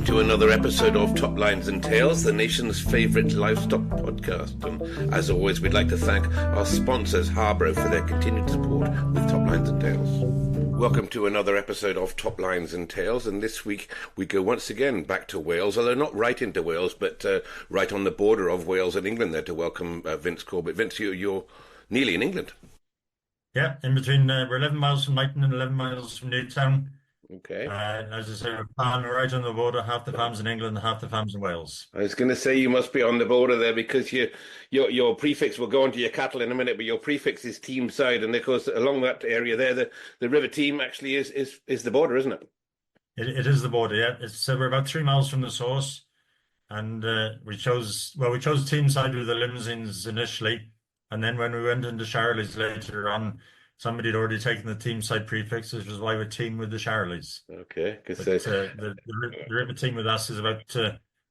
Welcome to another episode of Top Lines and Tails, the nation's favourite livestock podcast. And as always, we'd like to thank our sponsors, Harborough, for their continued support with Top Lines and Tails. Welcome to another episode of Top Lines and Tails, and this week we go once again back to Wales, although not right into Wales, but right on the border of Wales and England there to welcome Vince Corbett. Vince, you're nearly in England. Yeah, in between, we're 11 miles from Knighton and 11 miles from Newtown. Okay. As I say, we're right on the border, half the farms in England, half the farms in Wales. I was going to say you must be on the border there because your prefix, we'll go on to your cattle in a minute, but your prefix is Team side, and of course along that area there, the River Team actually is the border, isn't it? It is the border, yeah. We're about 3 miles from the source, and we chose Team side with the Limousins initially, and then when we went into Charolais later on, somebody had already taken the Team side prefix, which is why we're Team with the Charolais. Okay. The River Team with us is about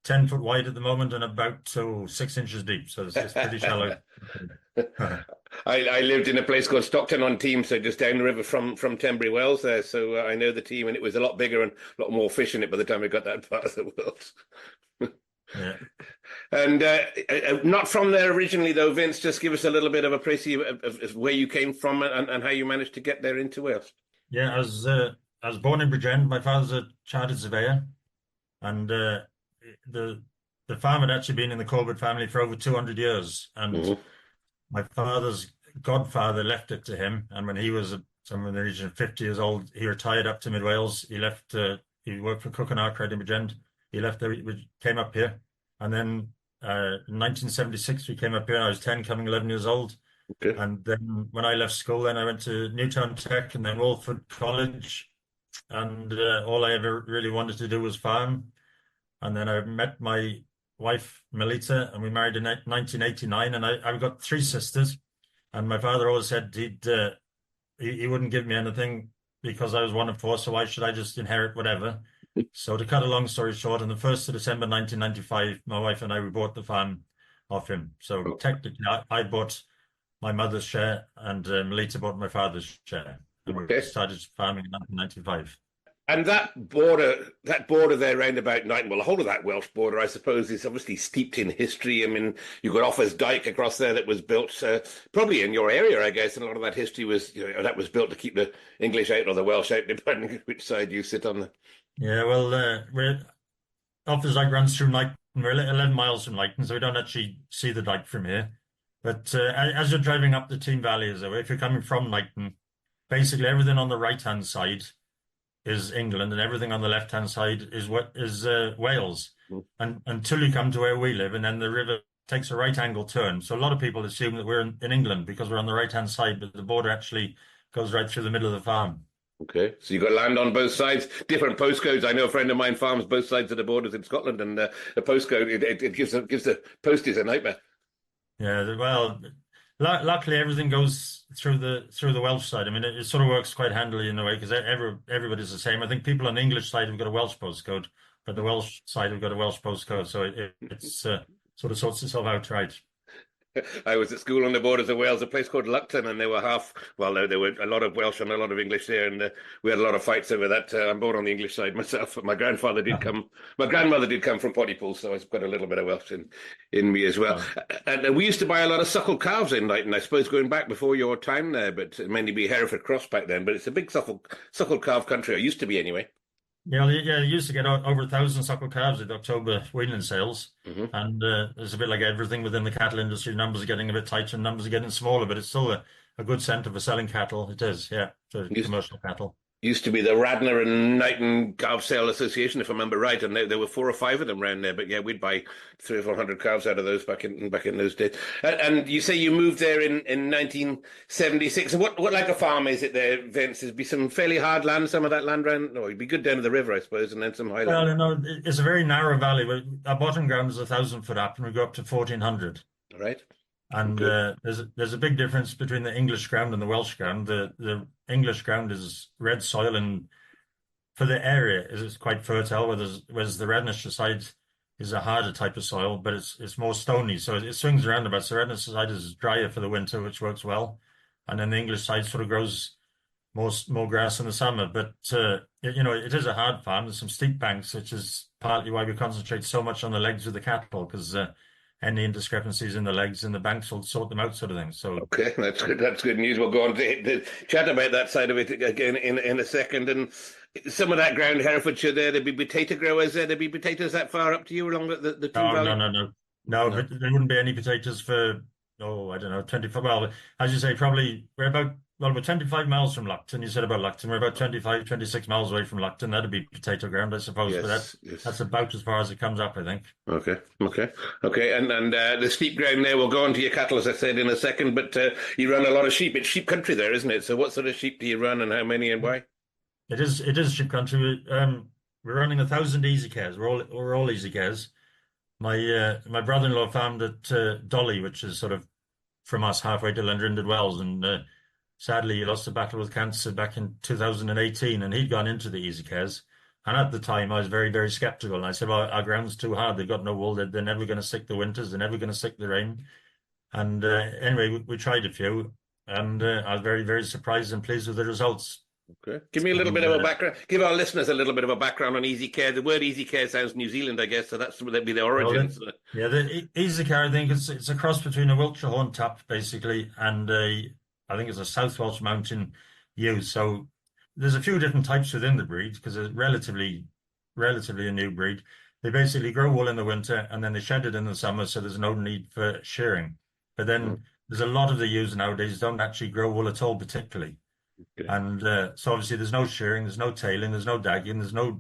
10 foot wide at the moment and about 6 inches deep, so it's pretty shallow. I lived in a place called Stockton on Team, so just down the river from Tenbury Wells there, so I know the Team, and it was a lot bigger and a lot more fish in it by the time we got that part of the world. Yeah. And not from there originally, though, Vince. Just give us a little bit of a précis of where you came from and how you managed to get there into Wales. Yeah, I was born in Bridgend. My father's a chartered surveyor, and the farm had actually been in the Corbett family for over 200 years. And my father's godfather left it to him. And when he was somewhere in the region of 50 years old, he retired up to Mid Wales. He left. He worked for Cook and Arkwright in Bridgend. He left there, we came up here. And then in 1976, we came up here. I was 10, coming 11 years old. Okay. And then when I left school, then I went to Newtown Tech and then Walford College. And all I ever really wanted to do was farm. And then I met my wife, Melita, and we married in 1989. And I've got 3 sisters. And my father always said he wouldn't give me anything because I was one of 4. So why should I just inherit whatever? So to cut a long story short, on the 1st of December 1995, my wife and we bought the farm off him. So technically, I bought my mother's share and Melita bought my father's share. And we started farming in 1995. And that border there round about Knighton, well, the whole of that Welsh border, I suppose, is obviously steeped in history. I mean, you've got Offa's Dyke across there that was built probably in your area, I guess, and a lot of that history was, that was built to keep the English out or the Welsh out, depending which side you sit on. Yeah, well, Offa's Dyke runs through Knighton. We're 11 miles from Knighton, so we don't actually see the dyke from here. But as you're driving up the Team Valley, if you're coming from Knighton, basically everything on the right-hand side is England, and everything on the left-hand side is Wales. And until you come to where we live, and then the river takes a right-angle turn. So a lot of people assume that we're in England because we're on the right-hand side, but the border actually goes right through the middle of the farm. Okay, so you've got land on both sides, different postcodes. I know a friend of mine farms both sides of the borders in Scotland, and the postcode, it gives the posties a nightmare. Yeah, well, luckily everything goes through the Welsh side. I mean, it sort of works quite handily in a way because everybody's the same. I think people on the English side have got a Welsh postcode, but the Welsh side have got a Welsh postcode, so it's sort of sorts itself out right. I was at school on the borders of Wales, a place called Lucton, and there were there were a lot of Welsh and a lot of English there, and we had a lot of fights over that. I'm born on the English side myself, but my grandmother did come from Pontypool, so I've got a little bit of Welsh in me as well. And we used to buy a lot of suckle calves in Knighton, I suppose, going back before your time there, but mainly be Hereford Cross back then, but it's a big suckle calf country, or used to be anyway. Yeah, you used to get over 1,000 suckle calves at October weaning sales, and there's a bit like everything within the cattle industry. Numbers are getting a bit tighter, and numbers are getting smaller, but it's still a good centre for selling cattle. It is, yeah, for commercial cattle. Used to be the Radnor and Knighton Calf Sale Association, if I remember right, and there were 4 or 5 of them around there. But yeah, we'd buy 300 or 400 calves out of those back in those days. And you say you moved there in 1976. What like a farm is it there, Vince? It'd be some fairly hard land, some of that land around. No, it'd be good down to the river, I suppose, and then some highland. Well, it's a very narrow valley. Our bottom ground is 1,000 foot up, and we go up to 1,400. All right. And there's a big difference between the English ground and the Welsh ground. The English ground is red soil, and for the area is quite fertile, whereas the Rednish side is a harder type of soil, but it's more stony, so it swings around a bit. So Rednish side is drier for the winter, which works well, and then the English side sort of grows more grass in the summer. But it is a hard farm. There's some steep banks, which is partly why we concentrate so much on the legs of the cattle, because any indiscrepancies in the legs and the banks will sort them out, sort of thing. So Okay, that's good. That's good news. We'll go on to chat about that side of it again in a second. And some of that ground, Herefordshire, there'd be potato growers there. There'd be potatoes that far up to you along the two no, valley. no, no, no, no. No. But there wouldn't be any potatoes for, I don't know, 25. Well, as you say, probably we're 25 miles from Lucton. You said about Lucton. We're about 25, 26 miles away from Lucton. That'd be potato ground, I suppose. But Yes, yes. that's about as far as it comes up, I think. Okay, okay, okay. And the steep ground there. We'll go on to your cattle, as I said, in a second. But you run a lot of sheep. It's sheep country there, isn't it? So what sort of sheep do you run, and how many, and why? It is sheep country. We're running 1,000 easy cares. We're all easy cares. My brother-in-law farmed at Dolly, which is sort of from us halfway to Llandrindod Wells, and sadly he lost the battle with cancer back in 2018, and he'd gone into the easy cares. And at the time, I was very, very skeptical. And I said, "Well, our ground's too hard. They've got no wool. They're never going to stick the winters. They're never going to stick the rain." And anyway, we tried a few, and I was very, very surprised and pleased with the results. Okay. Give me a little And bit of a background. Give our listeners a little bit of a background on easy care. The word easy care sounds New Zealand, I guess. So that'd be the well, origins. the easy care, I think it's a cross between a Wiltshire Horn Tap basically and I think it's a South Welsh Mountain ewe. So there's a few different types within the breed because it's relatively a new breed. They basically grow wool in the winter and then they shed it in the summer, so there's no need for shearing. But then there's a lot of the ewes nowadays don't actually grow wool at all, particularly. Okay. And so obviously there's no shearing, there's no tailing, there's no dagging, there's no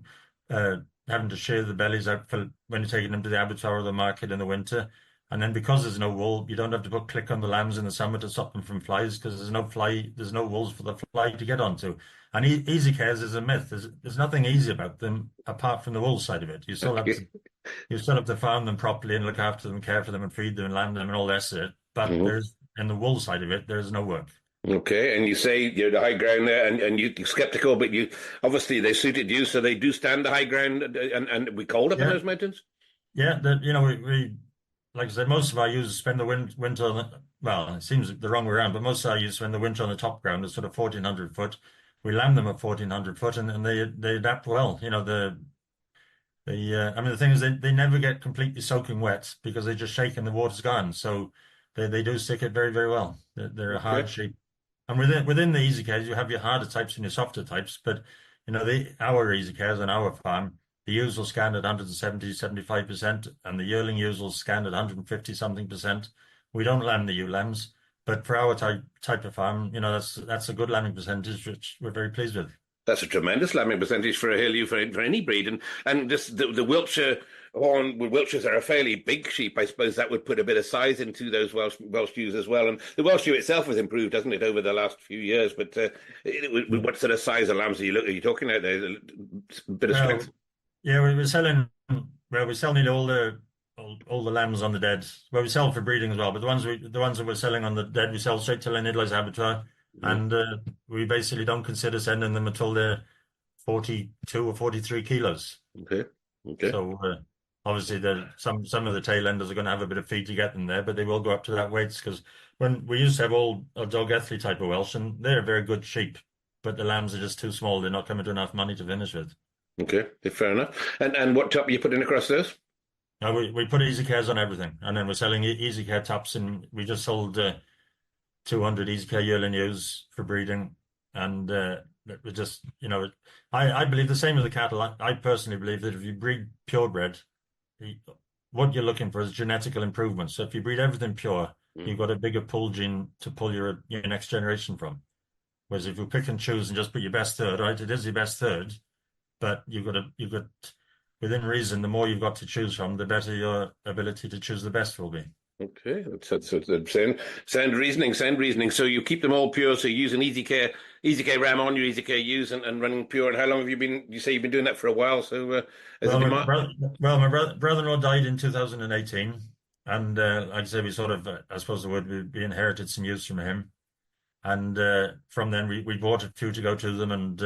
having to shear the bellies out for when you're taking them to the abattoir or the market in the winter. And then because there's no wool, you don't have to put click on the lambs in the summer to stop them from flies because there's no wools for the fly to get onto. And easy cares is a myth. There's nothing easy about them apart from the wool side of it. Okay. You still have to farm them properly and look after them, care for them, and feed them and land them and all that shit. But there's in the wool side of it, there's no work. Okay, and you say you're the high ground there, and you're skeptical, but you obviously they suited you, so they do stand the high ground, and we cold up in those mountains. Yeah, we like I said, most of our users spend the winter on well, it seems the wrong way around, but most of our users spend the winter on the top ground at sort of 1,400 foot. We land them at 1,400 foot, and they adapt well. I mean, the thing is, they never get completely soaking wet because they just shake and the water's gone. So they do stick it very, very well. They're a hard sheep. And within the easy cares, you have your harder types and your softer types. But our easy cares on our farm, the ewes will scan at 170, 75%, and the yearling ewes will scan at 150 something percent. We don't lamb the ewe lambs, but for our type of farm, that's a good lambing percentage, which we're very pleased with. That's a tremendous lambing percentage for a hill ewe for any breed, and just the Wiltshire Horn. Wiltshires are a fairly big sheep. I suppose that would put a bit of size into those Welsh ewes as well. And the Welsh ewe itself has improved, hasn't it, over the last few years? But what sort of size of lambs are you talking out there? A bit of strength. Yeah, we're selling. Well, we sell nearly all the lambs on the dead. Well, we sell for breeding as well, but the ones that we're selling on the dead, we sell straight to Llanidloes abattoir, and we basically don't consider sending them until they're 42 or 43 kilos. Okay. Okay. So obviously, some of the tail enders are going to have a bit of feed to get them there, but they will go up to that weight because when we used to have all a dog Ethley type of Welsh, and they're very good sheep, but the lambs are just too small. They're not coming to enough money to finish with. Okay, fair enough. And what top are you putting across those? No, we put easy cares on everything, and then we're selling easy care tops, and we just sold 200 easy care yearling ewes for breeding, and we just I believe the same as the cattle. I personally believe that if you breed purebred, what you're looking for is genetical improvement. So if you breed everything pure, you've got a bigger pull gene to pull your next generation from. Whereas if you pick and choose and just put your best third, right, it is your best third, but you've got within reason, the more you've got to choose from, the better your ability to choose the best will be. Okay, that's sound reasoning. So you keep them all pure. So you use an easy care ram on your easy care ewes and running pure. And how long have you been? You say you've been doing that for a while. So my brother-in-law died in 2018, and like I say, we sort of, I suppose the word we inherited some ewes from him. And from then we bought a few to go to them and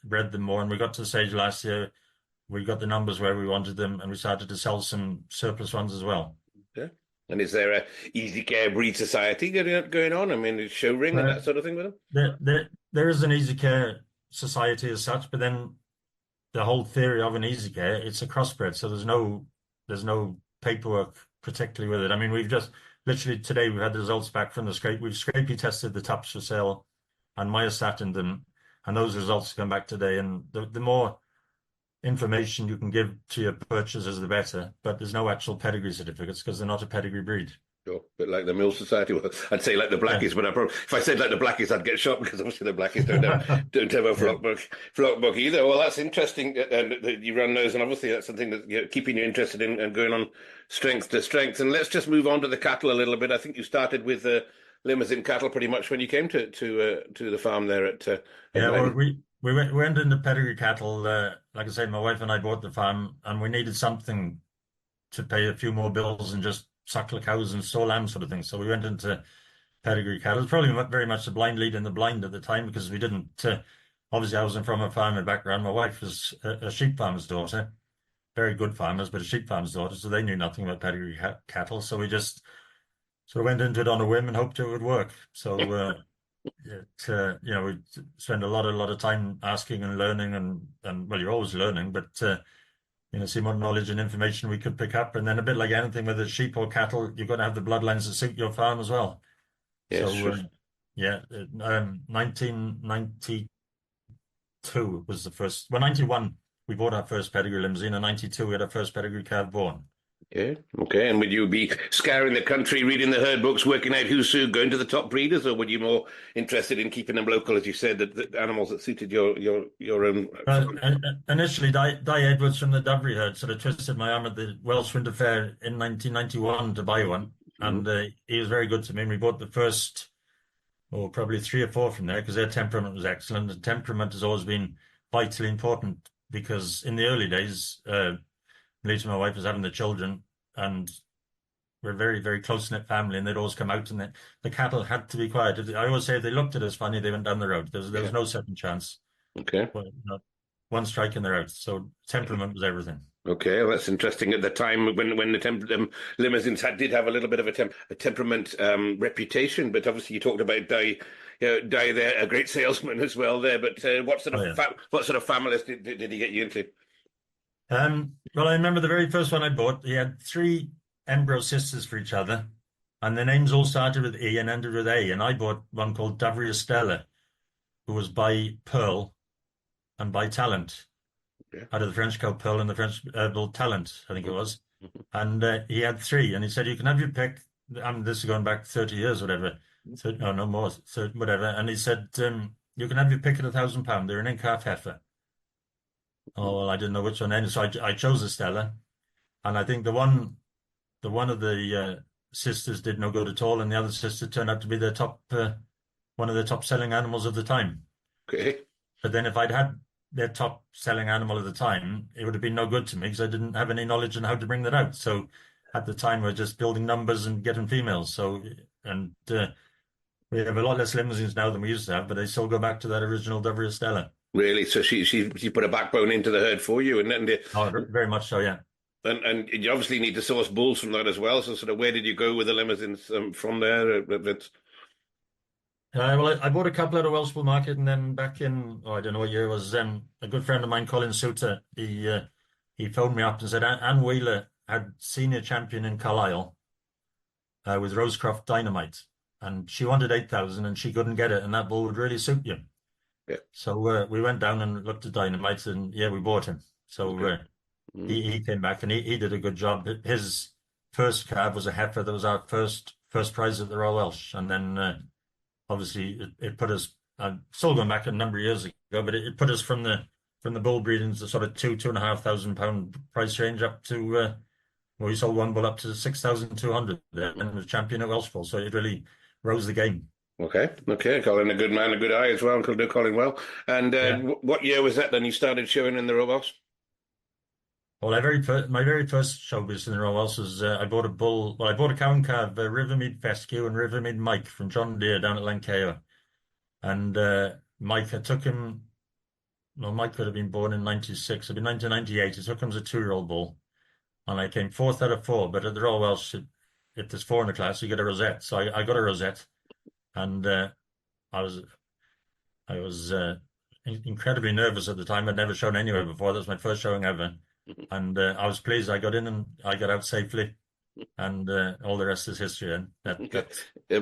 bred them more. And we got to the stage last year, we got the numbers where we wanted them, and we started to sell some surplus ones as well. Yeah. And is there a easy care breed society going on? I mean, show ring and Uh, that sort of thing with them? there is an easy care society as such, but then the whole theory of an easy care, it's a crossbred, so there's no paperwork particularly with it. I mean, we've just literally today we've had the results back from the scrape. We've scrapie tested the tups for sale and myostatin them, and those results come back today. And the more information you can give to your purchasers, the better. But there's no actual pedigree certificates because they're not a pedigree breed. Sure, but like the Mill Society, well, I'd say like the Blackies, Yeah. but if I said like the Blackies, I'd get shot because obviously the Blackies don't have a Yeah. flock book either. Well, that's interesting, and you run those, and obviously that's something that keeping you interested in and going on strength to strength. And let's just move on to the cattle a little bit. I think you started with Limousin cattle pretty much when you came to the farm there at Yeah, well, Glen. we went into pedigree cattle. Like I say, my wife and I bought the farm, and we needed something to pay a few more bills and just suckle cows and store lambs sort of thing. So we went into pedigree cattle. It was probably very much a blind lead in the blind at the time because we didn't. Obviously, I wasn't from a farming background. My wife was a sheep farmer's daughter, very good farmers, but a sheep farmer's daughter, so they knew nothing about pedigree cattle. So we just sort of went into it on a whim and hoped it would work. So we spend a lot of time asking and learning, and well, you're always learning, but see what knowledge and information we could pick up. And then a bit like anything, whether it's sheep or cattle, you've got to have the bloodlines that suit your farm as well. Yes, So, sure. 1992 was the first. Well, 91, we bought our first pedigree Limousin. In 92, we had our first pedigree calf born. Yeah, okay. And would you be scouring the country, reading the herd books, working out who's who, going to the top breeders, or were you more interested in keeping them local, as you said, the animals that suited your own? Initially, Di Edwards from the Dovry herd sort of twisted my arm at the Welsh Winter Fair in 1991 to buy one. And he was very good to me. And we bought the first, probably 3 or 4 from there because their temperament was excellent. And temperament has always been vitally important because in the early days, Lisa, my wife, was having the children, and we're a very, very close-knit family, and they'd always come out, and the cattle had to be quiet. I always say if they looked at us funny, they went down the road. There was no second chance. Okay. Well, one strike and they're out. So temperament was everything. Okay, well, that's interesting. At the time when the Limousins did have a little bit of a temperament reputation, but obviously you talked about Di there, a great salesman as well there. But what sort of families did he get you into? Well, I remember the very first one I bought. He had 3 embryo sisters for each other, and the names all started with E and ended with A. And I bought one called Dovry Estella, who was by Pearl and by Talent. Yeah. Out of the French cow Pearl and the French bull Talent, I think it was. And he had 3, and he said, you can have your pick. I mean, this is going back 30 years, whatever. So, no more, so whatever. And he said, you can have your pick at £1,000. They're an in-calf heifer. Oh, well, I didn't know which one then. So I chose Estella. And I think the one of the sisters did no good at all, and the other sister turned out to be one of the top selling animals of the time. Okay. But then if I'd had their top selling animal at the time, it would have been no good to me because I didn't have any knowledge on how to bring that out. So at the time, we're just building numbers and getting females. We have a lot less limousines now than we used to have, but they still go back to that original Dovry Estella. Really? So she put a backbone into the herd for you, Oh, very much so, yeah. And you obviously need to source bulls from that as well. So sort of where did you go with the limousines from there, Vince? Well, I bought a couple at a Welsh bull market, and then back in, I don't know what year it was, a good friend of mine, Colin Suter, he phoned me up and said Anne Wheeler had senior champion in Carlisle with Rosecroft Dynamite, and she wanted 8,000 and she couldn't get it, and that bull would really suit you. Yeah. So we went down and looked at Dynamite, and yeah, we bought him. So Okay. he came back and he did a good job. His first calf was a heifer that was our first prize at the Royal Welsh, and then obviously it put us still going back a number of years ago, but it put us from the bull breedings to sort of £2,500 price range up to we sold one bull up to 6,200 and was champion at Welsh Bull, so it really rose the game. Okay. Colin, a good man, a good eye as well. Uncle do Colin well. And what year was that then you started showing in the Royal Welsh? Well, my very first showbiz in the Royal Welsh was I bought a bull. Well, I bought a cow and calf, Rivermead Fescue and Rivermead Mike from John Deere down at Lancashire. And Mike, I took him. Well, Mike could have been born in '96. It'd been 1998. I took him as a 2-year-old bull, and I came 4th out of 4. But at the Royal Welsh, if there's 4 in the class, you get a rosette. So I got a rosette, and I was I was incredibly nervous at the time. I'd never shown anywhere before. That was my first showing ever, and I was pleased. I got in and I got out safely, and all the rest is history. And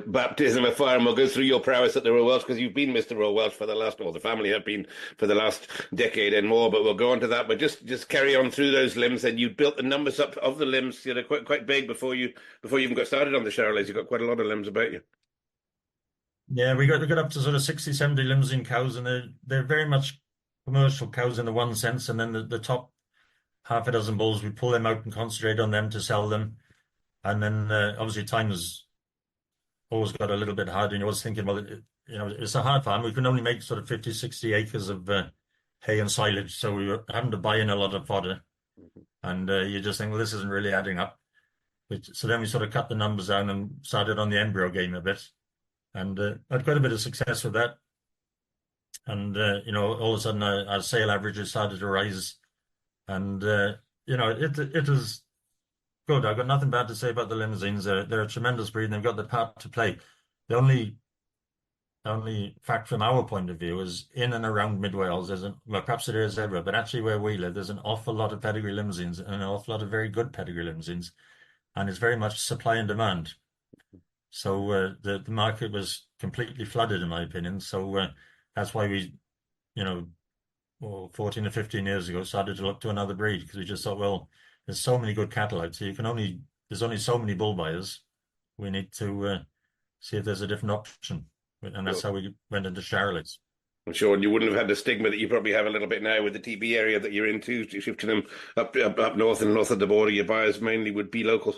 Baptism of fire, and we'll go through your prowess at the Royal Welsh, because you've been Mr. Royal Welsh for the last, or the family have been for the last decade and more. But we'll go on to that. But just carry on through those limbs. And you built the numbers up of the limbs, quite big before you even got started on the Charolais. You got quite a lot of limbs about you. Yeah, we got up to sort of 60, 70 Limousin cows, and they're very much commercial cows in the one sense. And then the top half a dozen bulls, we pull them out and concentrate on them to sell them. And then obviously time has always got a little bit hard, and you're always thinking, well, it's a hard farm. We can only make sort of 50, 60 acres of hay and silage, so we were having to buy in a lot of fodder. And you just think, well, this isn't really adding up. So then we sort of cut the numbers down and started on the embryo game a bit. And had quite a bit of success with that. And, all of a sudden our sale averages started to rise. And, it was good. I've got nothing bad to say about the Limousins. They're a tremendous breed, and they've got the part to play. The only fact from our point of view is in and around Mid Wales, well, perhaps there is everywhere, but actually where we live, there's an awful lot of pedigree Limousins and an awful lot of very good pedigree Limousins. And it's very much supply and demand. So the market was completely flooded, in my opinion. So that's why we, 14 or 15 years ago, started to look to another breed, because we just thought, well, there's so many good cattle out, so there's only so many bull buyers. We need to see if there's a different option, and that's how we went into Charolais. I'm sure, and you wouldn't have had the stigma that you probably have a little bit now with the TB area that you're into, shifting them up north and north of the border. Your buyers mainly would be locals.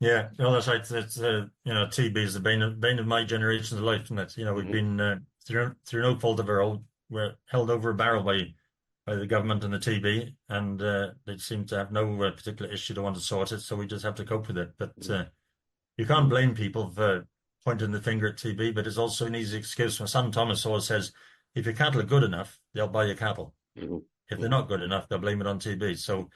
Yeah, that's right. It's TB is the bane of my generation's life, and that's we've been through no fault of our own. We're held over a barrel by the government and the TB, and they seem to have no particular issue to want to sort it. So we just have to cope with it. But you can't blame people for pointing the finger at TB. But it's also an easy excuse. My son Thomas always says, if your cattle are good enough, they'll buy your cattle. If they're not good enough, they'll blame it on TB. So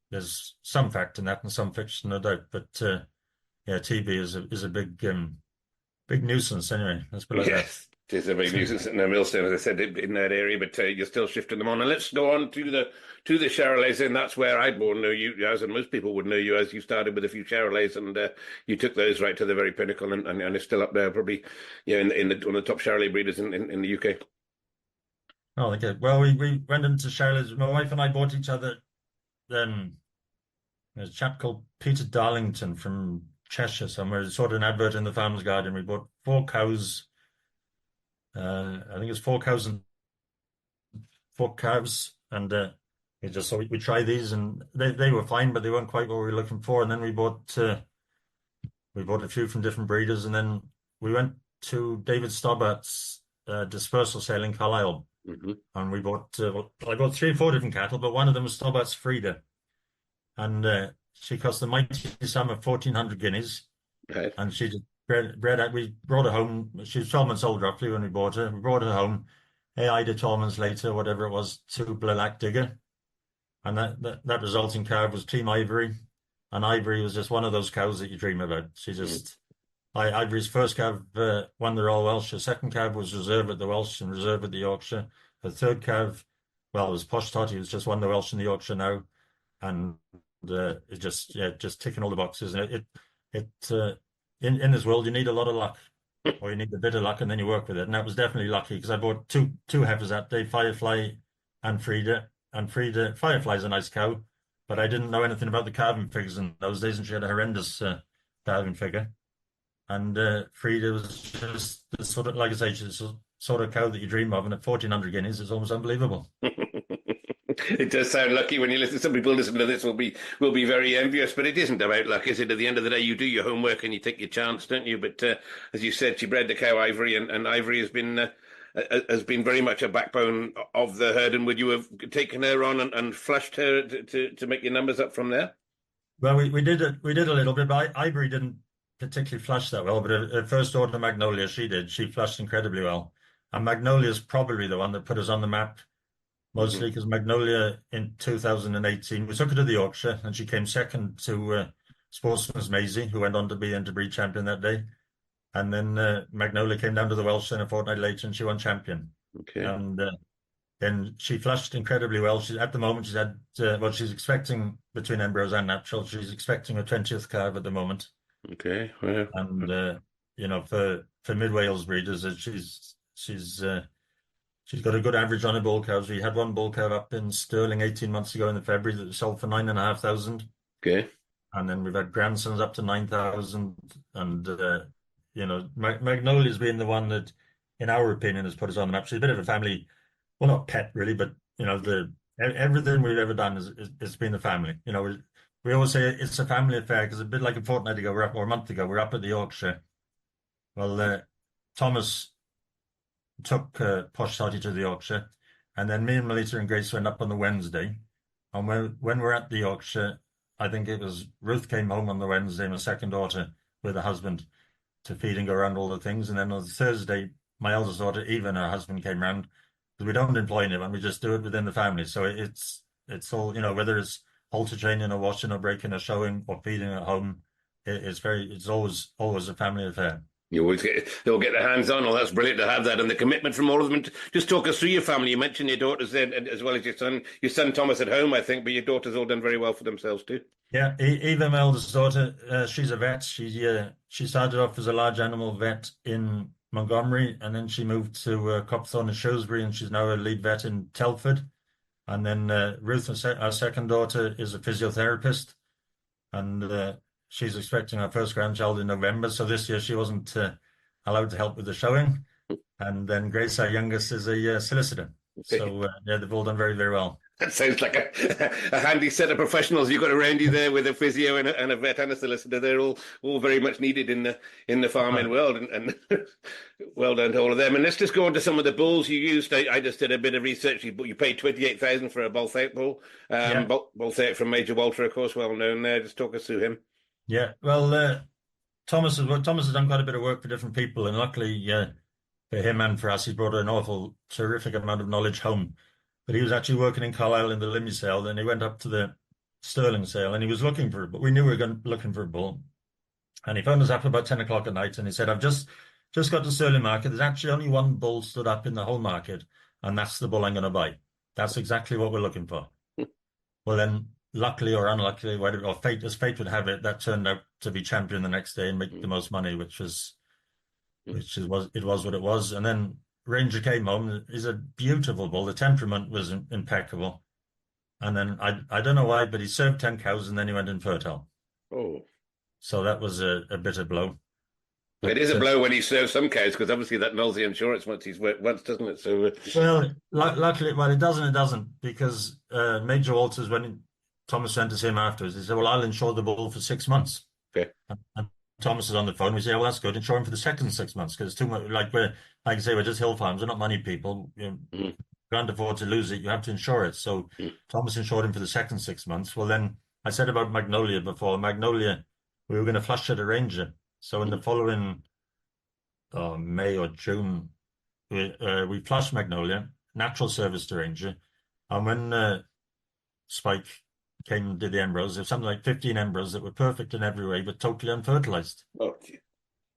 there's some fact in that and some fiction, no doubt. But TB is a big nuisance anyway. Let's put it like that. It is a big nuisance in the millstone, as I said, in that area. But you're still shifting them on. And let's go on to the Charolais, and that's where I'd more know you as, and most people would know you as. You started with a few Charolais, and you took those right to the very pinnacle, and it's still up there, probably, one of the top Charolais breeders in the UK. Oh, okay. Well, we went into Charolais. My wife and I bought each other. There's a chap called Peter Darlington from Cheshire somewhere. Saw an advert in the Farmer's Garden. We bought 4 cows. I think it's 4 cows and 4 calves, and we just thought we try these, and they were fine, but they weren't quite what we were looking for. And then we bought a few from different breeders, and then we went to David Stobbart's dispersal sale in Carlisle, and we bought I bought 3 or 4 different cattle, but one of them was Stobbart's Frida, and she cost the mighty sum of 1,400 guineas, right. And she just we brought her home. She was 12 months old roughly when we bought her. We brought her home. AI did 12 months later, whatever it was, to Black Digger. And that resulting calf was Team Ivory. And Ivory was just one of those cows that you dream about. She just, Ivory's first calf won the Royal Welsh. Her second calf was reserve at the Welsh and reserve at the Yorkshire. Her third calf, well, it was Posh Totty, who's just won the Welsh and the Yorkshire now. And it's just ticking all the boxes. And in this world, you need a lot of luck, or you need a bit of luck, and then you work with it. And that was definitely lucky, because I bought two heifers that day, Firefly and Frida. And Frida, Firefly's a nice cow, but I didn't know anything about the calving figures in those days, and she had a horrendous calving figure. And Frida was just sort of, like I say, she's the sort of cow that you dream of, and at 1,400 guineas, it's almost unbelievable. It does sound lucky when you listen. Some people listen to this will be very envious, but it isn't about luck, is it? At the end of the day, you do your homework and you take your chance, don't you? But as you said, she bred the cow Ivory, and Ivory has been very much a backbone of the herd. And would you have taken her on and flushed her to make your numbers up from there? Well, we did a little bit, but Ivory didn't particularly flush that well. But her first order, Magnolia, she did. She flushed incredibly well, and Magnolia's probably the one that put us on the map. Mostly because Magnolia in 2018, we took her to the Yorkshire, and she came second to Sportsman's Maisie, who went on to be interbreed champion that day. And then Magnolia came down to the Welsh then a fortnight later, and she won champion. Okay. And then she flushed incredibly well. At the moment, she's had, she's expecting between embryos and natural. She's expecting her 20th calf at the moment. Okay. Well, And for mid Wales breeders, she's got a good average on her bull cows. We had one bull cow up in Stirling 18 months ago in the February that sold for 9,500. okay. And then we've had grandsons up to 9,000. And Magnolia's been the one that, in our opinion, has put us on the map. She's a bit of a family, well, not pet really, but everything we've ever done is been the family. We always say it's a family affair because a bit like a fortnight ago, or a month ago, we're up at the Yorkshire. Well, Thomas took Posh Toddy to the Yorkshire, and then me and Melita and Grace went up on the Wednesday. And when we're at the Yorkshire, I think it was Ruth came home on the Wednesday, my second daughter, with her husband to feed and go around all the things. And then on the Thursday, my eldest daughter, Eva, and her husband came round. Because we don't employ anyone, we just do it within the family. So it's all, whether it's halter training or washing or breaking or showing or feeding at home, it's always a family affair. They'll get their hands on. Oh, that's brilliant to have that and the commitment from all of them. And just talk us through your family. You mentioned your daughters there as well as your son. Your son Thomas at home, I think, but your daughters all done very well for themselves too. Yeah, Eva, my eldest daughter, she's a vet. She started off as a large animal vet in Montgomery, and then she moved to Copthorne and Shrewsbury, and she's now a lead vet in Telford. And then Ruth, our second daughter, is a physiotherapist, and she's expecting her first grandchild in November. So this year she wasn't allowed to help with the showing. And then Grace, our youngest, is a solicitor. So they've all done very, very well. That sounds like a handy set of professionals you've got around you there with a physio and a vet and a solicitor. They're all very much needed in the farming world, and well done to all of them. And let's just go on to some of the bulls you used. I just did a bit of research. You paid 28,000 for a Balthaut bull. Balthaut from Major Walter, of course, well known there. Just talk us through him. Yeah, well, Thomas has done quite a bit of work for different people, and luckily for him and for us, he's brought an terrific amount of knowledge home. But he was actually working in Carlisle in the Limousin sale. Then he went up to the Stirling sale and he was looking for it. But we knew we were looking for a bull. And he phoned us up about 10 o'clock at night and he said, I've just got to Stirling market. There's actually only one bull stood up in the whole market. And that's the bull I'm going to buy. That's exactly what we're looking for. Well, then, luckily or unluckily, or fate would have it, that turned out to be champion the next day and make the most money, which was what it was. And then Ranger came home. He's a beautiful bull. The temperament was impeccable. And then I don't know why, but he served 10 cows and then he went infertile. Oh. So that was a bitter blow. It is a blow when he serves some cows because obviously that nulls the insurance once he's worked once, doesn't it? So luckily, it doesn't because Major Walters, when Thomas sent us him afterwards, he said, well, I'll insure the bull for 6 months. Okay. And Thomas is on the phone. We say, well, that's good. Insure him for the second 6 months because it's too much. Like I say, we're just hill farms. We're not money people. You can't afford to lose it. You have to insure it. So Thomas insured him for the second 6 months. Well, then I said about Magnolia before. Magnolia, we were going to flush at a Ranger. So in the following May or June, we flushed Magnolia, natural service to Ranger. And when Spike came and did the embryos, there was something like 15 embryos that were perfect in every way, but totally unfertilized. Okay.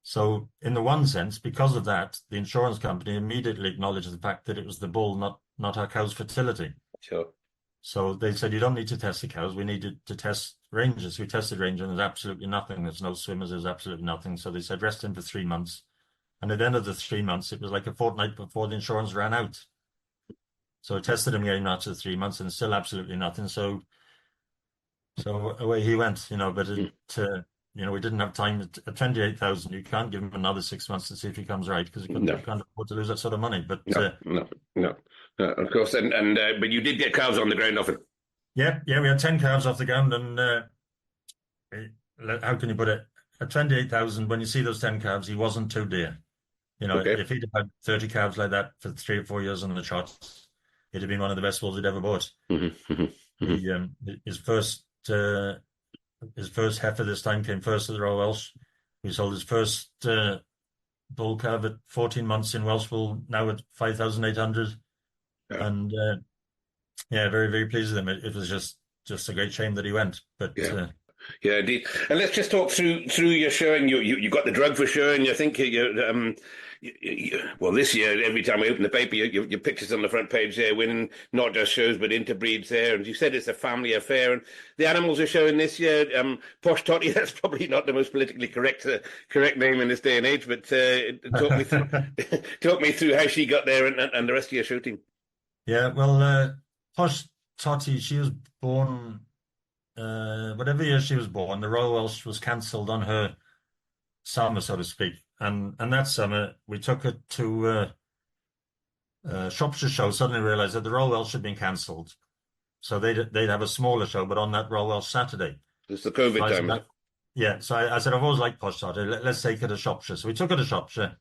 So in the one sense, because of that, the insurance company immediately acknowledged the fact that it was the bull, not our cow's fertility. Sure. So they said, you don't need to test the cows. We needed to test Rangers. We tested Ranger and there's absolutely nothing. There's no swimmers. There's absolutely nothing. So they said, rest him for 3 months. And at the end of the 3 months, it was like a fortnight before the insurance ran out. So I tested him again after 3 months and still absolutely nothing. So away he went, but we didn't have time. At 28,000, you can't give him another 6 months to see if he comes right because you can't afford to lose that sort of money. But no, of course. And but you did get calves on the ground often. Yeah, we had 10 calves off the ground, and how can you put it? At 28,000, when you see those 10 calves, he wasn't too dear. If he'd had 30 calves like that for 3 or 4 years on the trot, it'd have been one of the best bulls he'd ever bought. His first heifer this time came first at the Royal Welsh. We sold his first bull calf at 14 months in Welsh bull, now at 5,800. Yeah. And very, very pleased with him. It was just a great shame that he went. But Yeah, indeed. And let's just talk through your showing. You got the drug for showing. I think well, this year every time I open the paper, your pictures on the front page there, winning not just shows but interbreeds there. And you said it's a family affair. And the animals are showing this year. Posh Totty. That's probably not the most politically correct name in this day and age. But talk me through talk me through how she got there and the rest of your show team. Yeah, well, Posh Totty, she was born. Whatever year she was born, the Royal Welsh was cancelled on her summer, so to speak. And that summer, we took her to Shropshire show. Suddenly realised that the Royal Welsh had been cancelled, so they'd have a smaller show, but on that Royal Welsh Saturday. It's the COVID time. Yeah, so I said I've always liked Posh Totty. Let's take her to Shropshire. So we took her to Shropshire,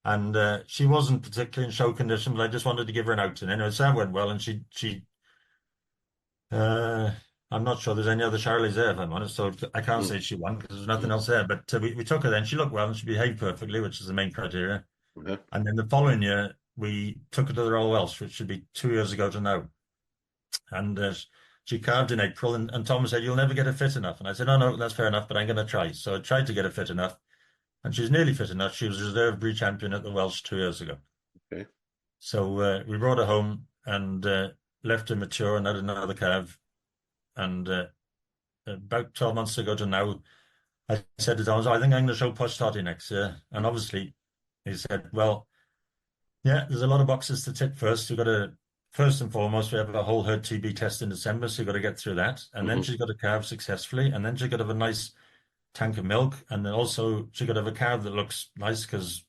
and she wasn't particularly in show condition, but I just wanted to give her an outing. Anyway, so that went well, and she. I'm not sure there's any other Charolais there, if I'm honest, so I can't say she won because there's nothing else there. But we took her then. She looked well and she behaved perfectly, which is the main criteria. Yeah. And then the following year, we took her to the Royal Welsh, which should be 2 years ago to now. And she calved in April, and Tom said, "You'll never get her fit enough." And I said, "No, that's fair enough, but I'm going to try." So I tried to get her fit enough, and she's nearly fit enough. She was reserve breed champion at the Welsh 2 years ago. Okay. So we brought her home and left her mature and had another calf. And about 12 months ago to now, I said to Thomas, "I think I'm going to show Posh Totty next year." And obviously, he said, "Well, yeah, there's a lot of boxes to tick first. You've got to, first and foremost, we have a whole herd TB test in December, so you've got to get through that. And then she's got to calve successfully, and then she's got to have a nice tank of milk, and then also she's got to have a calf that looks nice, because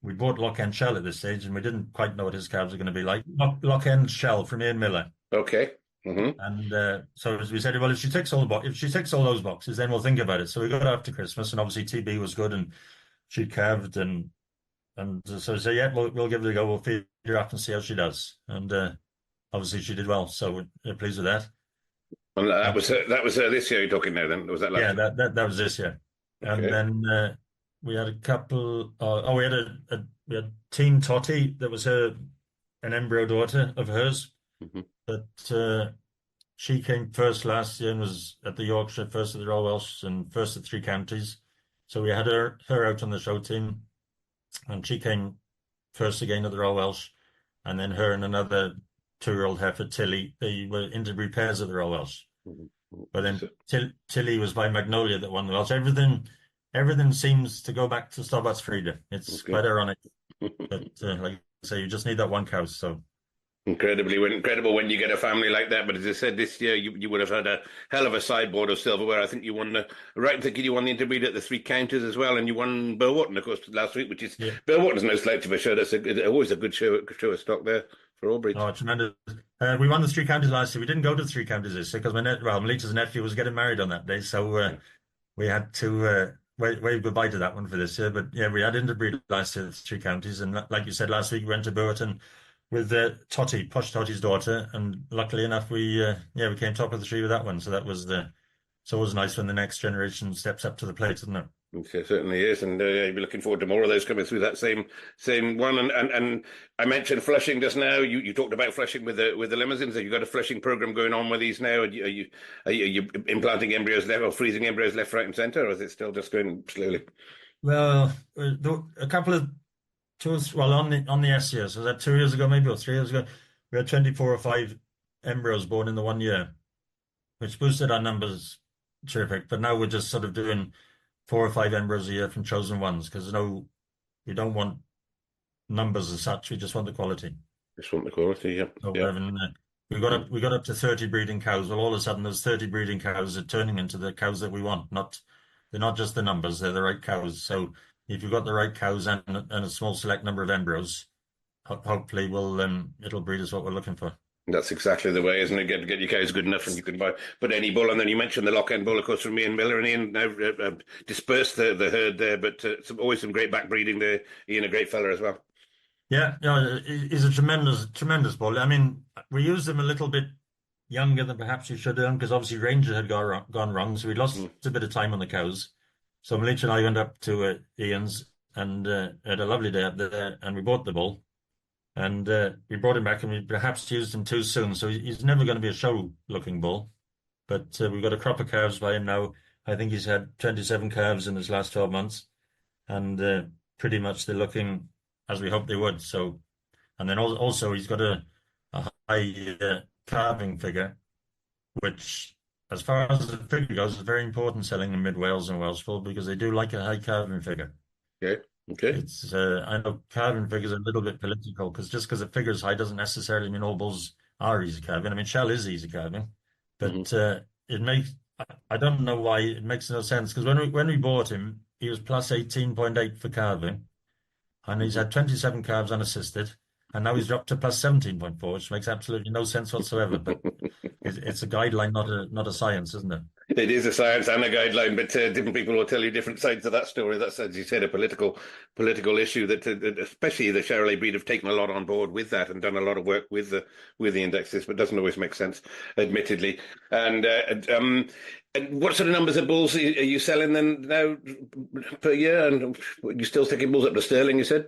we bought Loch End Shell at this stage, and we didn't quite know what his calves are going to be like. Loch End Shell from Ian Miller." Okay. And so as we said, well, if she ticks all those boxes, then we'll think about it. So we got after Christmas, and obviously TB was good, and she calved, and so I said, "Yeah, we'll give it a go. We'll feed her up and see how she does." And obviously she did well, so we're pleased with that. And that was this year you're talking now. Then was that last? Yeah, that was this year. Okay. And then we had a couple. We had Teen Totty. That was an embryo daughter of hers. But she came first last year and was at the Yorkshire, first at the Royal Welsh, and first at 3 counties. So we had her out on the show team, and she came first again at the Royal Welsh, and then her and another 2-year-old heifer, Tilly, they were interbreed pairs at the Royal Welsh. But then Tilly was by Magnolia that won the Welsh. Everything seems to go back to Stobbart's Frida. It's quite ironic, but like I say, you just need that one cow. So. Incredible when you get a family like that. But as I said, this year you would have had a hell of a sideboard of silverware. I think you won you won the interbreed at the 3 counties as well, and you won Burwharton, of course, last week, which is Burwharton's no slouch of a show. That's always a good show of stock there for all breeds. Oh, tremendous! We won the 3 counties last year. We didn't go to the 3 counties this year because Melita's nephew was getting married on that day, so we had to wave goodbye to that one for this year. But yeah, we had interbreed last year at the 3 counties, and like you said, last week we went to Burwharton with Totty, Posh Totty's daughter, and luckily enough, we came top of the tree with that one. So that was it's always nice when the next generation steps up to the plate, isn't it? It certainly is, and you'll be looking forward to more of those coming through that same one. And I mentioned flushing just now. You talked about flushing with the Limousins. Have you got a flushing program going on with these now? Are you implanting embryos left or freezing embryos left, right, and centre, or is it still just going slowly? Well, a couple of. On the S year, so that 2 years ago, maybe, or 3 years ago, we had 24 or 5 embryos born in the 1 year, which boosted our numbers terrific. But now we're just sort of doing 4 or 5 embryos a year from chosen ones, because we don't want numbers as such. We just want the quality. Just want the quality, yeah. So we got up to 30 breeding cows. Well, all of a sudden, those 30 breeding cows are turning into the cows that we want. They're not just the numbers; they're the right cows. So if you've got the right cows and a small select number of embryos, hopefully it'll breed us what we're looking for. That's exactly the way, isn't it? Get your cows good enough, and you can put any bull. And then you mentioned the Loch End bull, of course, from Ian Miller, and Ian now dispersed the herd there, but always some great back breeding there. Ian, a great fella as well. Yeah, he's a tremendous bull. I mean, we used him a little bit younger than perhaps we should have done, because obviously Ranger had gone wrong, so we lost a bit of time on the cows. So Melita and I went up to Ian's and had a lovely day up there, and we bought the bull, and we brought him back, and we perhaps used him too soon. So he's never going to be a show-looking bull. But we've got a crop of calves by him now. I think he's had 27 calves in his last 12 months, and pretty much they're looking as we hoped they would. So, and then also he's got a high calving figure, which, as far as the figure goes, is very important selling in mid Wales and Welshpool because they do like a high calving figure. Okay. Okay. It's I know calving figures are a little bit political because just because the figure's high doesn't necessarily mean all bulls are easy calving. I mean, Shell is easy calving, but it makes I don't know why it makes no sense because when we bought him, he was plus 18.8 for calving, and he's had 27 calves unassisted, and now he's dropped to plus 17.4, which makes absolutely no sense whatsoever. But it's a guideline, not a science, isn't it? It is a science and a guideline, but different people will tell you different sides of that story. That's, as you said, a political issue that especially the Charolais breed have taken a lot on board with that and done a lot of work with the indexes, but doesn't always make sense, admittedly. And what sort of numbers of bulls are you selling then now per year? And you still taking bulls up to Sterling, you said?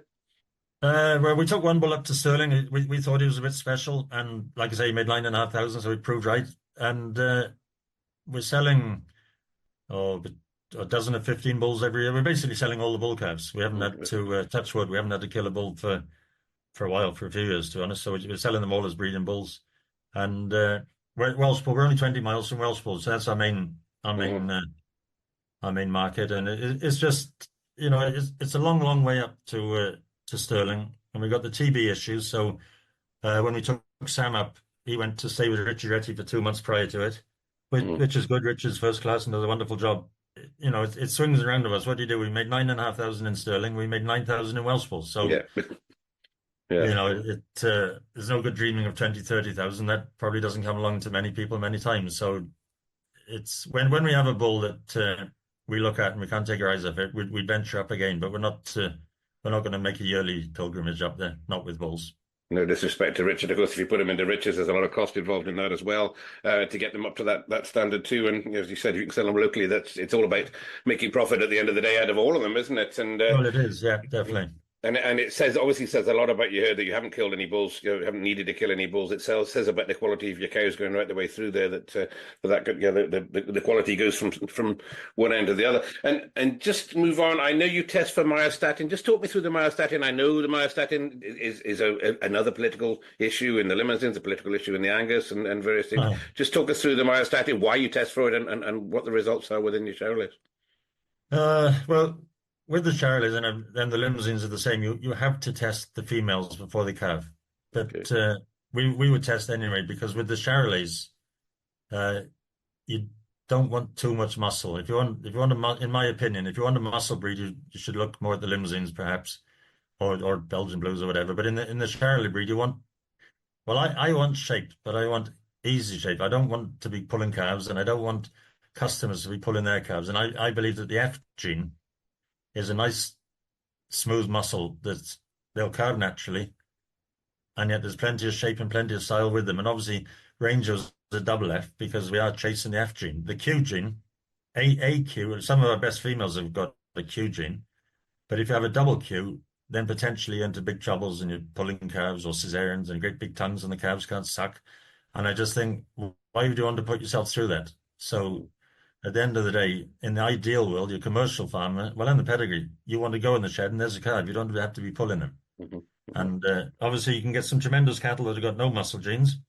Well, we took one bull up to Sterling. We thought he was a bit special, and like I say, he made 9,500, so it proved right. And we're selling a dozen of 15 bulls every year. We're basically selling all the bull calves. We haven't had to touch wood. We haven't had to kill a bull for a while, for a few years, to be honest. So we're selling them all as breeding bulls. And we're at Welshpool. We're only 20 miles from Welshpool, so that's our main market. And it's just it's a long way up to Sterling, and we got the TB issues. So when we took Sam up, he went to stay with Richie Retty for 2 months prior to it, which is good. Rich is first class and does a wonderful job. It swings around to us. What do you do? We made 9,500 in Sterling. We made 9,000 in Welshpool. So there's no good dreaming of 20, 30,000. That probably doesn't come along to many people many times. So it's when we have a bull that we look at and we can't take our eyes off it, we venture up again. But we're not going to make a yearly pilgrimage up there, not with bulls. No disrespect to Richard. Of course, if you put them into riches, there's a lot of cost involved in that as well to get them up to that standard too. And as you said, you can sell them locally. It's all about making profit at the end of the day out of all of them, isn't it? And well, it is, yeah, definitely. And it obviously says a lot about you here that you haven't killed any bulls, you haven't needed to kill any bulls. It says about the quality of your cows going right the way through there. The quality goes from one end to the other. And just move on. I know you test for myostatin. Just talk me through the myostatin. I know the myostatin is another political issue in the Limousins, a political issue in the Angus, and various things. Oh. Just talk us through the myostatin, why you test for it, and what the results are within your Charolais. Well, with the Charolais and the Limousins are the same. You have to test the females before they calve, but we would test anyway because with the Charolais, you don't want too much muscle. If you want in my opinion, if you want a muscle breed, you should look more at the Limousins perhaps, or Belgian Blues or whatever. But in the Charolais breed, you want I want shape, but I want easy shape. I don't want to be pulling calves, and I don't want customers to be pulling their calves. And I believe that the F gene is a nice smooth muscle that they'll calve naturally, and yet there's plenty of shape and plenty of style with them. And obviously Ranger's a double F because we are chasing the F gene. The Q gene, AQ, some of our best females have got the Q gene, but if you have a double Q, then potentially you're into big troubles and you're pulling calves or cesareans and great big tongues and the calves can't suck. And I just think, why would you want to put yourself through that? So at the end of the day, in the ideal world, your commercial farmer, in the pedigree, you want to go in the shed and there's a calf. You don't have to be pulling them. And obviously you can get some tremendous cattle that have got no muscle genes.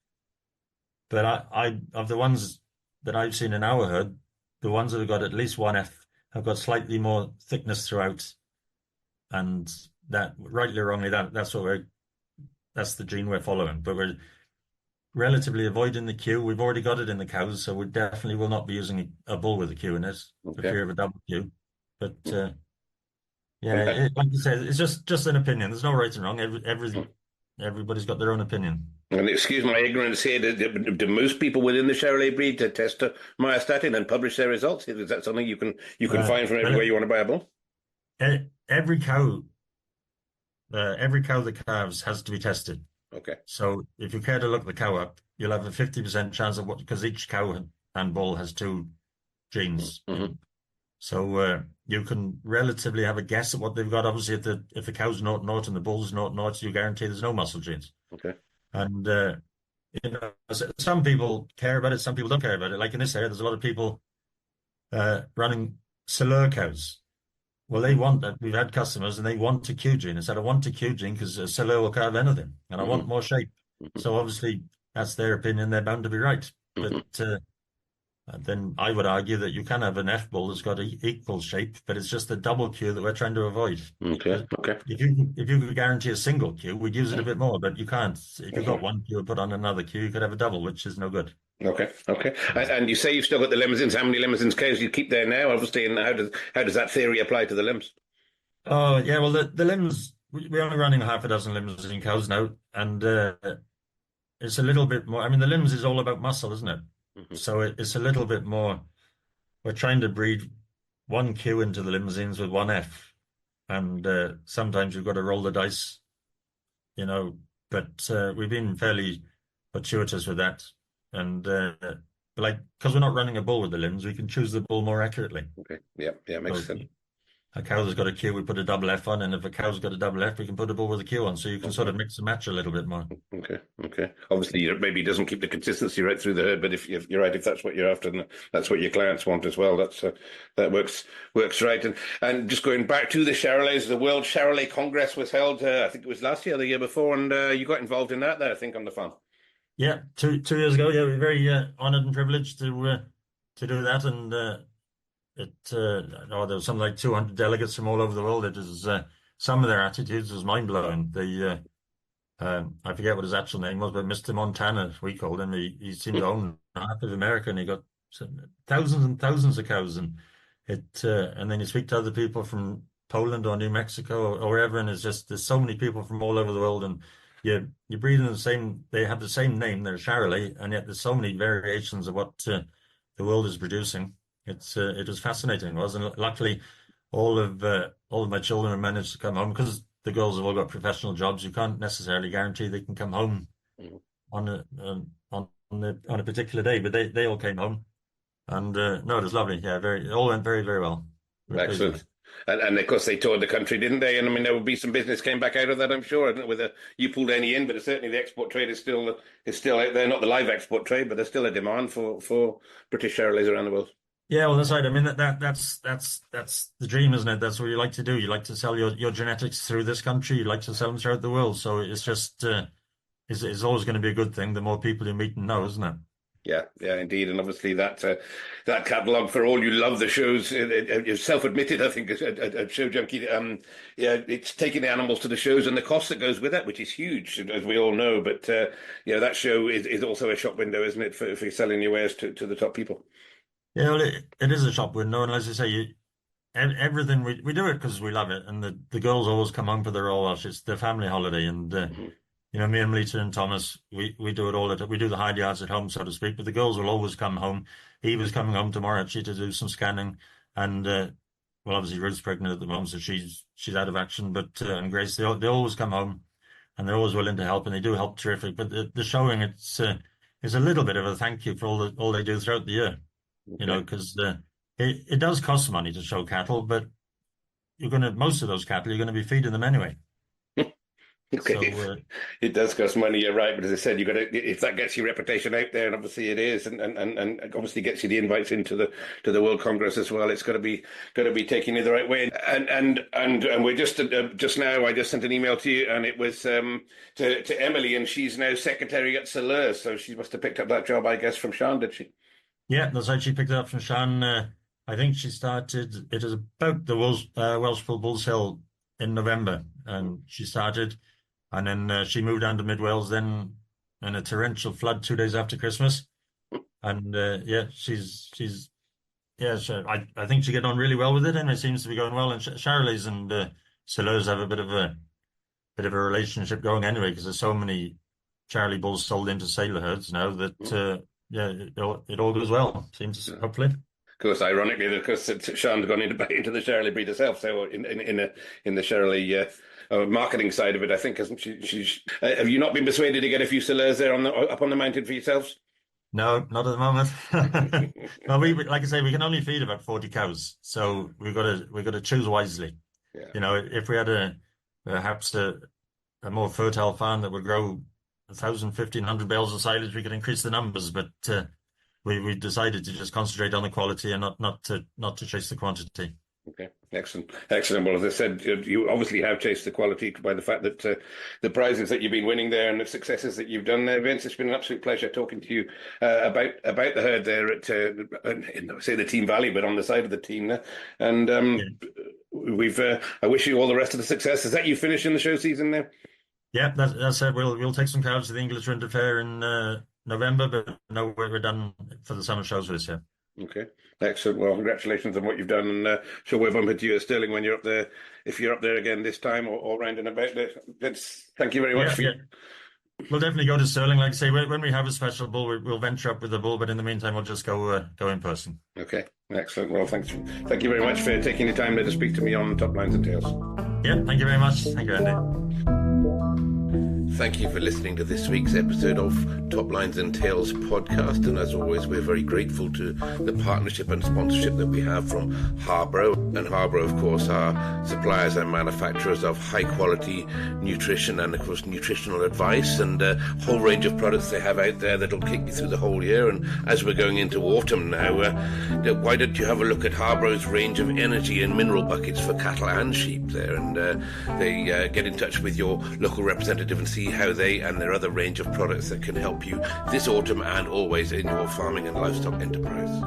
But I of the ones that I've seen in our herd, the ones that have got at least one F have got slightly more thickness throughout. And that, rightly or wrongly, that's the gene we're following. But we're relatively avoiding the Q. We've already got it in the cows, so we definitely will not be using a bull with a Q in it for fear of a double Q. But like you said, it's just an opinion. There's no right and wrong. Everybody's got their own opinion. And excuse my ignorance here, do most people within the Charolais breed to test myostatin and publish their results? Is that something you can find from everywhere you want to buy a bull? Every cow that calves has to be tested. Okay. So if you care to look the cow up, you'll have a 50% chance of because each cow and bull has two genes. Mm-hmm. So you can relatively have a guess at what they've got. Obviously, if the cow's 0-0 and the bull's 0-0, you guarantee there's no muscle genes. Okay. And some people care about it, some people don't care about it. Like in this area, there's a lot of people running Salur cows. Well, they want that. We've had customers and they want a Q gene. I said, I want a Q gene because a Salur will carve anything and I want Hmm. more shape. So obviously that's their opinion. They're bound to be right. But Hmm. then I would argue that you can have an F bull that's got equal shape, but it's just the double Q that we're trying to avoid. Okay. Okay. If you could guarantee a single Q, we'd use it a bit more, but you can't. If you've got Hmm. one Q and put on another Q, you could have a double, which is no good. Okay. Okay. And you say you've still got the Limousins. How many Limousins cows you keep there now? Obviously, and how does that theory apply to the limbs? Oh yeah, well the limbs we're only running half a dozen limbs in cows now, and it's a little bit more. I mean, the limbs is all about muscle, isn't it? Hmm. So it's a little bit more. We're trying to breed one Q into the limousines with one F, and sometimes you've got to roll the dice, you know. But we've been fairly fortuitous with that, and like because we're not running a bull with the limbs, we can choose the bull more accurately. Okay. Yeah. Yeah. Makes So sense. a cow that's got a Q, we put a double F on, and if a cow's got a double F, we can put a bull with a Q on. So you can sort Okay. of mix and match a little bit more. Okay. Okay. Obviously, maybe it doesn't keep the consistency right through the herd, but if you're right, if that's what you're after, and that's what your clients want as well, that works right. And just going back to the Charolais, the World Charolais Congress was held. I think it was last year, or the year before, and you got involved in that there, I think, on the farm. Yeah, two years ago, yeah, we were very honored and privileged to do that, and there was something like 200 delegates from all over the world. It was some of their attitudes was mind blowing. I forget what his actual name was, but Mr. Montana, we called him. He seemed to own half of America, and he got thousands and thousands of cows. And then you speak to other people from Poland or New Mexico or wherever, and it's just there's so many people from all over the world, and you breed in the same. They have the same name. They're Charolais, and yet there's so many variations of what the world is producing. It was fascinating, wasn't it? Luckily, all of my children have managed to come home because the girls have all got professional jobs. You can't necessarily guarantee they can come home Mhm. on on a particular day, but they all came home, and no, it was lovely. Yeah, it all went very very well. We're pleased with it. Excellent. And of course they toured the country, didn't they? And I mean there would be some business came back out of that, I'm sure. I don't know whether you pulled any in, but certainly the export trade is still out there. Not the live export trade, but there's still a demand for British Charolais around the world. Yeah, well, that's right. I mean, that's the dream, isn't it? That's what you like to do. You like to sell your genetics through this country. You like to sell them throughout the world. So it's just it's always going to be a good thing. The more people you meet and know, isn't it? Yeah, yeah, indeed, and obviously that catalogue for all you love the shows. You're self-admitted, I think, a show junkie. Yeah, it's taking the animals to the shows and the cost that goes with that, which is huge, as we all know. But that show is also a shop window, isn't it, for selling your wares to the top people? Yeah, well, it is a shop window, and as you say, everything we do it because we love it, and the girls always come home for their Royal Welsh. It's their family holiday, and Mhm. me and Melita and Thomas, we do it all we do the hard yards at home, so to speak. But the girls will always come home. Eve was coming home tomorrow actually to do some scanning, and well, obviously Ruth's pregnant at the moment, so she's out of action. But and Grace, they always come home, and they're always willing to help, and they do help terrific. But the showing it's a little bit of a thank you for all they do throughout the year, Okay. because it does cost money to show cattle, but most of those cattle you're going to be feeding them anyway. Okay, So it does cost money, you're right. But as I said, you got to if that gets your reputation out there, and obviously it is, and obviously gets you the invites into the World Congress as well. It's got to be taking you the right way. And we're just now. I just sent an email to you, and it was to Emily, and she's now secretary at Salur, so she must have picked up that job, I guess, from Sean, did she? yeah, that's right. She picked it up from Shan. I think she started. It is about the Welsh Full Bulls Hill in November, and she started, and then she moved down to Mid Wales. Then in a torrential flood 2 days after Christmas, and yeah, she's yeah. I think she get on really well with it, and it seems to be going well. And Charolais and Selous have a bit of a relationship going anyway, because there's so many Charlie bulls sold into sailor herds now that yeah, it all goes well. Seems hopefully. Of course, ironically, of course, Sean's gone into the Charolais breed herself. So in the Charolais marketing side of it, I think, hasn't she? Have you not been persuaded to get a few Salers there up on the mountain for yourselves? No, not at the moment. Well, like I say, we can only feed about 40 cows, so we've got to choose wisely. Yeah. If we had perhaps a more fertile farm that would grow 1,000, 1,500 bales of silage, we could increase the numbers, but we decided to just concentrate on the quality and not to chase the quantity. Okay, excellent. Well, as I said, you obviously have chased the quality by the fact that the prizes that you've been winning there and the successes that you've done there, Vince. It's been an absolute pleasure talking to you about the herd there at, say the Team Valley, but on the side of the team there. And I wish you all the rest of the success. Is that you finishing the show season there? Yeah, that's it. We'll take some cows to the English Winter Fair in November, but no, we're done for the summer shows this year. Okay, excellent. Well, congratulations on what you've done, and sure we'll bump into you at Stirling when you're up there, if you're up there again this time or round and about there. Vince, thank you very much. We'll definitely go to Stirling. Like I say, when we have a special bull, we'll venture up with the bull, but in the meantime, we'll just go in person. Okay, excellent. Well, thank you very much for taking the time there to speak to me on Top Lines and Tails. Yeah, thank you very much. Thank you, Andy. Thank you for listening to this week's episode of Top Lines and Tails podcast. And as always, we're very grateful to the partnership and sponsorship that we have from Harborough. And Harborough, of course, are suppliers and manufacturers of high quality nutrition and, of course, nutritional advice and a whole range of products they have out there that'll keep you through the whole year. And as we're going into autumn now, why don't you have a look at Harborough's range of energy and mineral buckets for cattle and sheep there? And they get in touch with your local representative and see how they and their other range of products that can help you this autumn and always in your farming and livestock enterprise.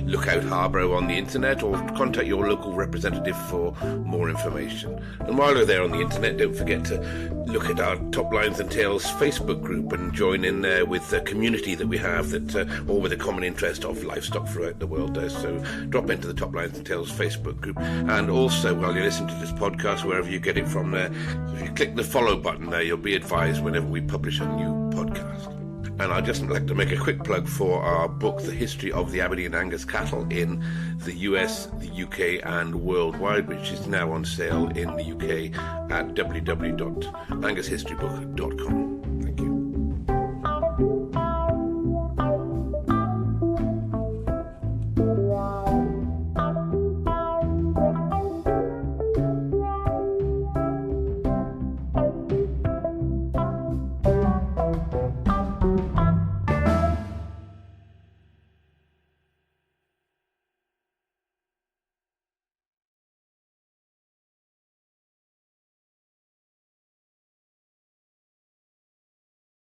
Look out Harborough on the internet or contact your local representative for more information. And while you're there on the internet, don't forget to look at our Top Lines and Tails Facebook group and join in there with the community that we have that all with a common interest of livestock throughout the world does. So drop into the Top Lines and Tails Facebook group. And also, while you listen to this podcast, wherever you get it from there, if you click the follow button there, you'll be advised whenever we publish a new podcast. And I'd just like to make a quick plug for our book, The History of the Aberdeen Angus Cattle in the US, the UK and worldwide, which is now on sale in the UK at www.angushistorybook.com.